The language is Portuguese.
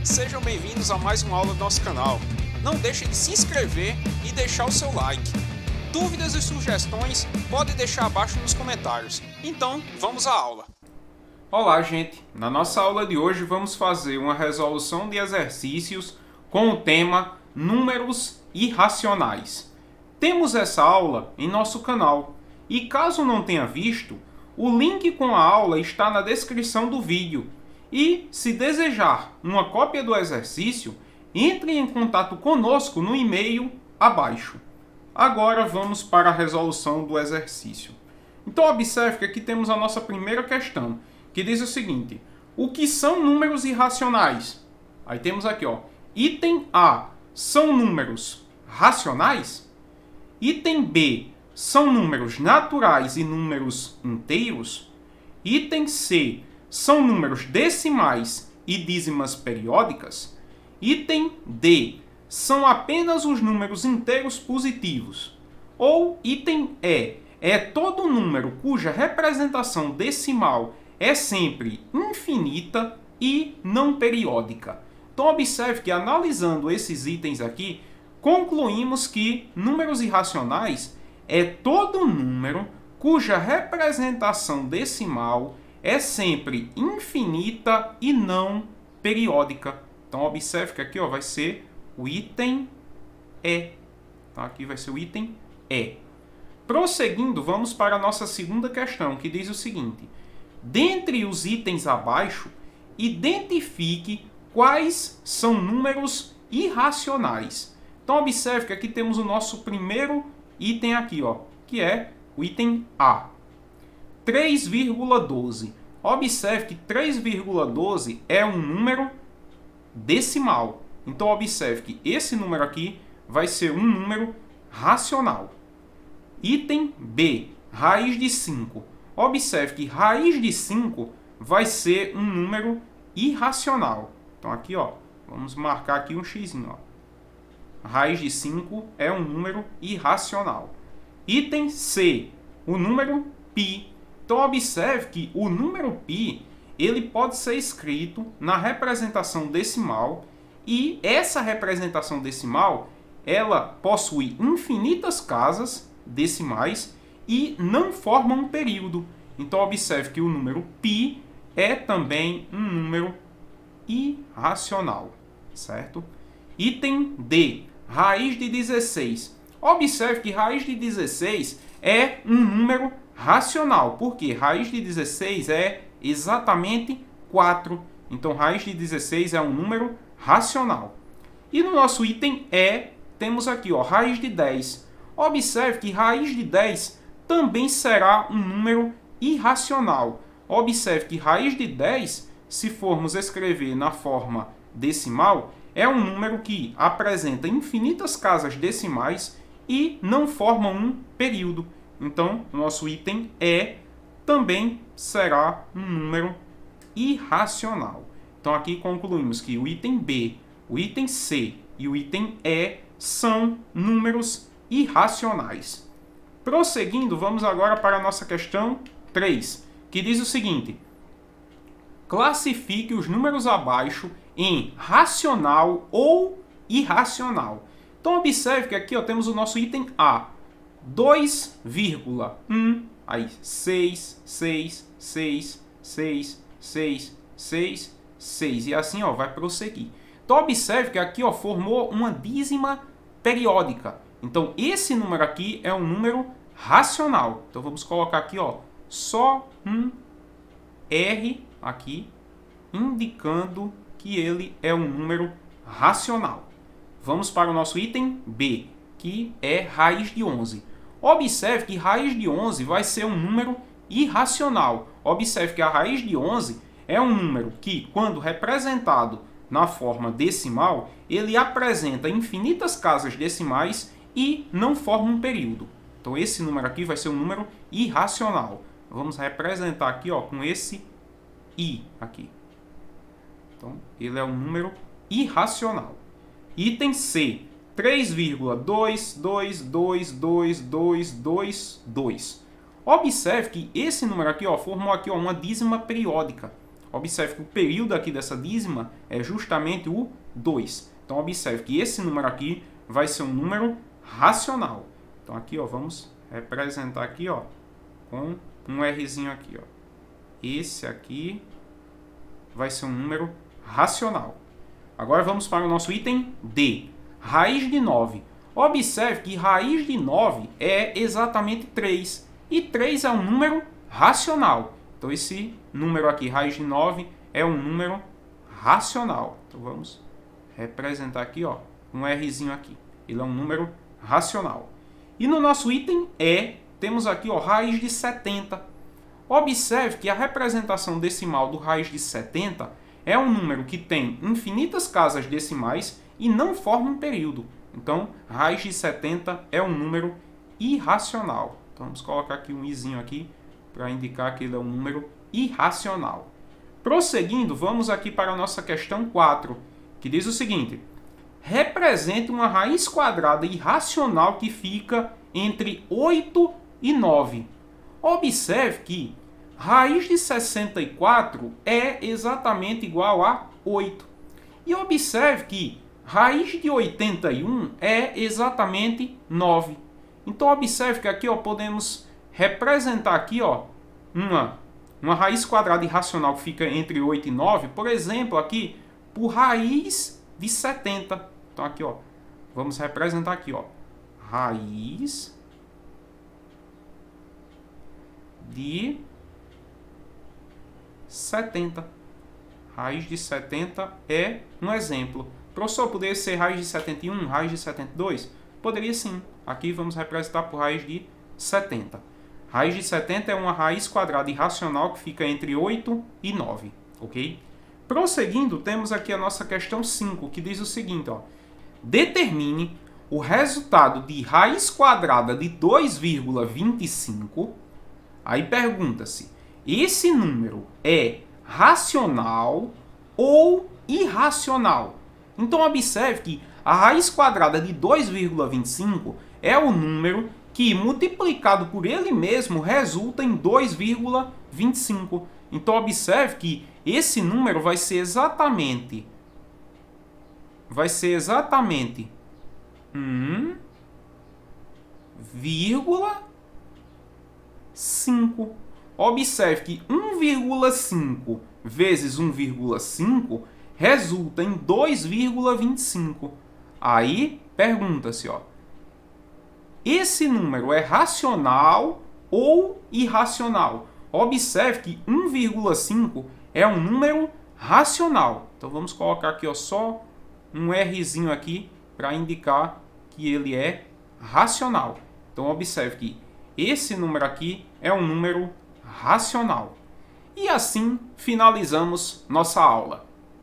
Sejam bem-vindos a mais uma aula do nosso canal. Não deixe de se inscrever e deixar o seu like. Dúvidas e sugestões pode deixar abaixo nos comentários. Então, vamos à aula. Olá, gente! Na nossa aula de hoje vamos fazer uma resolução de exercícios com o tema Números Irracionais. Temos essa aula em nosso canal e caso não tenha visto, o link com a aula está na descrição do vídeo. E, se desejar uma cópia do exercício, entre em contato conosco no e-mail abaixo. Agora vamos para a resolução do exercício. Então observe que aqui temos a nossa primeira questão, que diz o seguinte: o que são números irracionais? Aí temos aqui, ó, item A, são números racionais? Item B, são números naturais e números inteiros? Item C, são números decimais e dízimas periódicas? Item D, são apenas os números inteiros positivos? Ou item E, é todo número cuja representação decimal é sempre infinita e não periódica? Então observe que analisando esses itens aqui, concluímos que números irracionais é todo número cuja representação decimal é sempre infinita e não periódica. Então observe que aqui, ó, vai ser o item E. Tá? Aqui vai ser o item E. Prosseguindo, vamos para a nossa segunda questão, que diz o seguinte: dentre os itens abaixo, identifique quais são números irracionais. Então observe que aqui temos o nosso primeiro item aqui, ó, que é o item A. 3,12. Observe que 3,12 é um número decimal. Então observe que esse número aqui vai ser um número racional. Item B, raiz de 5. Observe que raiz de 5 vai ser um número irracional. Então aqui, ó, vamos marcar aqui um xizinho, ó. Raiz de 5 é um número irracional. Item C, o número π. Então observe que o número π, ele pode ser escrito na representação decimal, e essa representação decimal, ela possui infinitas casas decimais e não forma um período. Então observe que o número π é também um número irracional, certo? Item D, raiz de 16. Observe que raiz de 16 é um número racional, porque raiz de 16 é exatamente 4. Então, raiz de 16 é um número racional. E no nosso item E, temos aqui, ó, raiz de 10. Observe que raiz de 10 também será um número irracional. Observe que raiz de 10, se formos escrever na forma decimal, é um número que apresenta infinitas casas decimais e não forma um período. Então, o nosso item E também será um número irracional. Então, aqui concluímos que o item B, o item C e o item E são números irracionais. Prosseguindo, vamos agora para a nossa questão 3, que diz o seguinte: classifique os números abaixo em racional ou irracional. Então, observe que aqui, ó, temos o nosso item A. 2,1, aí 6, 6, 6, 6, 6, 6, 6, e assim, ó, vai prosseguir. Então observe que aqui, ó, formou uma dízima periódica. Então esse número aqui é um número racional. Então vamos colocar aqui, ó, só um R aqui, indicando que ele é um número racional. Vamos para o nosso item B, que é raiz de 11. Observe que raiz de 11 vai ser um número irracional. Observe que a raiz de 11 é um número que, quando representado na forma decimal, ele apresenta infinitas casas decimais e não forma um período. Então esse número aqui vai ser um número irracional. Vamos representar aqui, ó, com esse I aqui. Então ele é um número irracional. Item C, 3,222222. Observe que esse número aqui, ó, formou aqui, ó, uma dízima periódica. observe que o período aqui dessa dízima é justamente o 2. Então, observe que esse número aqui vai ser um número racional. Então, aqui, ó, vamos representar aqui, ó, com um Rzinho aqui, ó. Esse aqui vai ser um número racional. Agora, vamos para o nosso item D. Raiz de 9. Observe que raiz de 9 é exatamente 3. E 3 é um número racional. Então, esse número aqui, raiz de 9, é um número racional. Então, vamos representar aqui, ó, um Rzinho aqui. Ele é um número racional. E no nosso item E, temos aqui, ó, raiz de 70. Observe que a representação decimal do raiz de 70 é um número que tem infinitas casas decimais e não forma um período. Então, raiz de 70 é um número irracional. Então, vamos colocar aqui um izinho aqui para indicar que ele é um número irracional. Prosseguindo, vamos aqui para a nossa questão 4, que diz o seguinte: represente uma raiz quadrada irracional que fica entre 8 e 9. Observe que raiz de 64 é exatamente igual a 8. E observe que raiz de 81 é exatamente 9. Então, observe que aqui, ó, podemos representar aqui, ó, uma raiz quadrada irracional que fica entre 8 e 9, por exemplo, aqui, por raiz de 70. Então, aqui, ó, vamos representar aqui, ó, raiz de 70. Raiz de 70 é um exemplo. Professor, poderia ser raiz de 71, raiz de 72? Poderia sim. Aqui vamos representar por raiz de 70. Raiz de 70 é uma raiz quadrada irracional que fica entre 8 e 9. Ok? Prosseguindo, temos aqui a nossa questão 5, que diz o seguinte, ó. Determine o resultado de raiz quadrada de 2,25. Aí pergunta-se, esse número é racional ou irracional? Então, observe que a raiz quadrada de 2,25 é o número que, multiplicado por ele mesmo, resulta em 2,25. Então, observe que esse número vai ser exatamente 1,5. Observe que 1,5 vezes 1,5 resulta em 2,25. Aí, pergunta-se, ó, esse número é racional ou irracional? Observe que 1,5 é um número racional. Então, vamos colocar aqui, ó, só um Rzinho aqui para indicar que ele é racional. Então, observe que esse número aqui é um número racional. E assim finalizamos nossa aula.